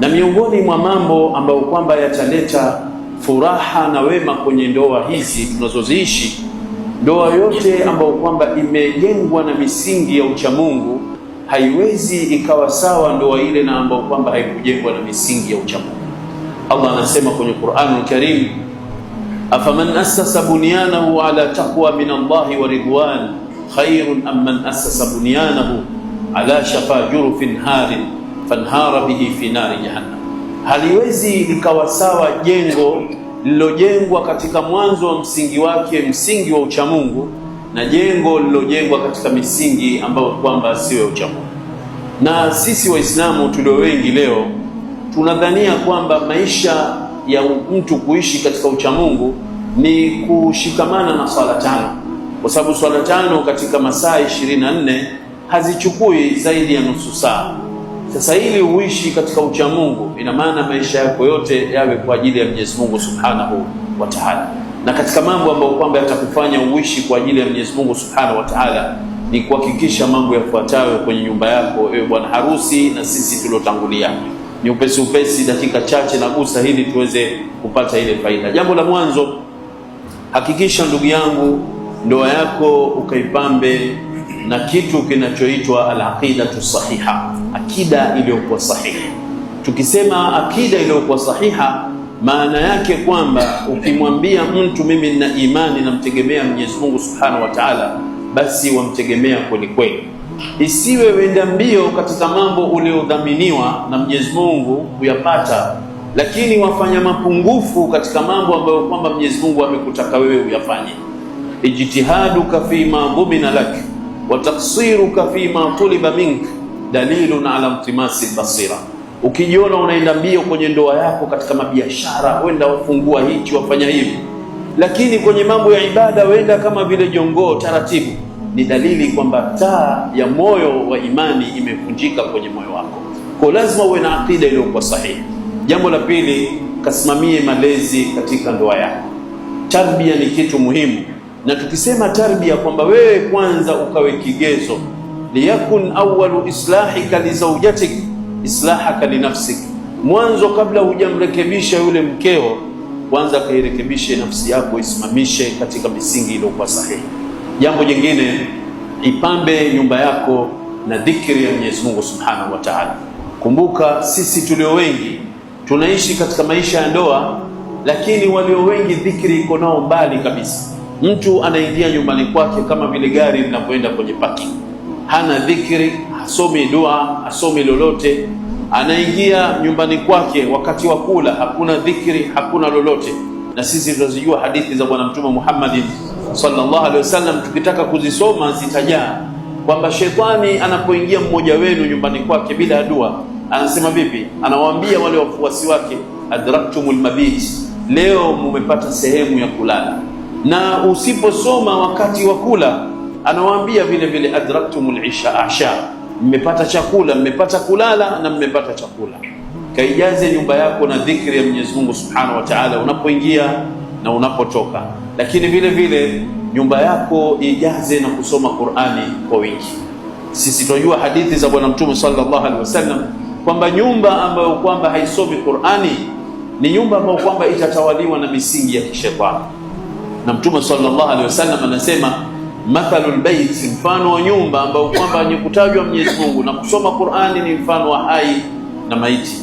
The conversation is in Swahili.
Na miongoni mwa mambo ambayo kwamba yataleta furaha na wema kwenye ndoa hizi tunazoziishi, ndoa yote ambayo kwamba imejengwa na misingi ya uchamungu haiwezi ikawa sawa ndoa ile na ambayo kwamba haikujengwa na misingi ya uchamungu. Allah anasema kwenye Qur'anul Karim, afaman assasa bunyanahu ala taqwa min Allahi wa ridwan khairun amman assasa bunyanahu ala shafa jurufin harin fanhara bihi fi nari jahannam. Haliwezi likawa sawa jengo lilojengwa katika mwanzo wa msingi wake, msingi wa uchamungu, na jengo lilojengwa katika misingi ambayo kwamba sio uchamungu. Na sisi Waislamu tulio wengi leo tunadhania kwamba maisha ya mtu kuishi katika uchamungu ni kushikamana na swala tano, kwa sababu swala tano katika masaa 24 hazichukui zaidi ya nusu saa. Sasa ili uishi katika uchamungu, ina maana maisha yako yote yawe kwa ajili ya Mwenyezi Mungu Subhanahu wa Ta'ala. Na katika mambo ambayo kwamba yatakufanya uishi kwa ajili ya Mwenyezi Mungu Subhanahu wa Ta'ala ni kuhakikisha mambo yafuatayo kwenye nyumba yako, ewe bwana harusi na sisi tuliotangulia. Ni upesi dakika chache na gusa hili tuweze kupata ile faida. Jambo la mwanzo, hakikisha ndugu yangu, ndoa yako ukaipambe na kitu kinachoitwa al-aqidatu sahiha, akida iliyokuwa sahihi. Tukisema akida iliyokuwa sahiha, maana yake kwamba ukimwambia mtu mimi nina imani namtegemea Mwenyezi Mungu Subhanahu wa Ta'ala, basi wamtegemea kweli kweli. Isiwe wenda mbio katika mambo uliodhaminiwa na Mwenyezi Mungu kuyapata, lakini wafanya mapungufu katika mambo ambayo kwamba Mwenyezi Mungu amekutaka wewe uyafanye. Ijtihaduka fima dhumina lak wa taqsiruka fima tuliba mink dalilun ala imtimasi basira. Ukijiona unaenda mbio kwenye ndoa yako katika mabiashara, wenda wafungua hichi wafanya hivi, lakini kwenye mambo ya ibada wenda kama vile jongoo taratibu, ni dalili kwamba taa ya moyo wa imani imevunjika kwenye moyo wako. Kwa lazima uwe na akida iliyokuwa sahihi. Jambo la pili, kasimamie malezi katika ndoa yako. Tarbia ni kitu muhimu, na tukisema tarbia kwamba wewe kwanza ukawe kigezo, liyakun awwalu islahika li zawjatik islahaka li nafsik. Mwanzo kabla hujamrekebisha yule mkeo, kwanza kairekebishe nafsi yako, isimamishe katika misingi iliyokuwa sahihi. Jambo jingine, ipambe nyumba yako na dhikri ya Mwenyezi Mungu Subhanahu wa Ta'ala. Kumbuka sisi tulio wengi tunaishi katika maisha ya ndoa, lakini walio wengi dhikri iko nao mbali kabisa. Mtu anaingia nyumbani kwake kama vile gari linapoenda kwenye parking, hana dhikri, hasomi dua, hasomi lolote. Anaingia nyumbani kwake wakati wa kula, hakuna dhikri, hakuna lolote. Na sisi tunazijua hadithi za Bwana Mtume Muhammad sallallahu alaihi wasallam, tukitaka kuzisoma zitajaa kwamba shetani anapoingia mmoja wenu nyumbani kwake bila dua, anasema vipi? Anawaambia wale wafuasi wake, adraktumul mabit, leo mumepata sehemu ya kulala. Na usiposoma wakati wa kula, anawaambia vile vile adraktumul asha, mmepata chakula, mmepata kulala na mmepata chakula. Kaijaze nyumba yako na dhikri ya Mwenyezi Mungu Subhanahu wa Ta'ala unapoingia na unapotoka. Lakini vile vile nyumba yako ijaze na kusoma Qur'ani kwa wingi. Sisi tunajua hadithi za Bwana Mtume sallallahu alaihi wasallam kwamba nyumba ambayo kwamba haisomi Qur'ani ni nyumba ambayo kwamba itatawaliwa na misingi ya kishetani. Na Mtume sallallahu alaihi wasallam anasema, mathalul bait, mfano wa nyumba ambayo kwamba ni kutajwa Mwenyezi Mungu na kusoma Qur'ani ni mfano wa hai na maiti.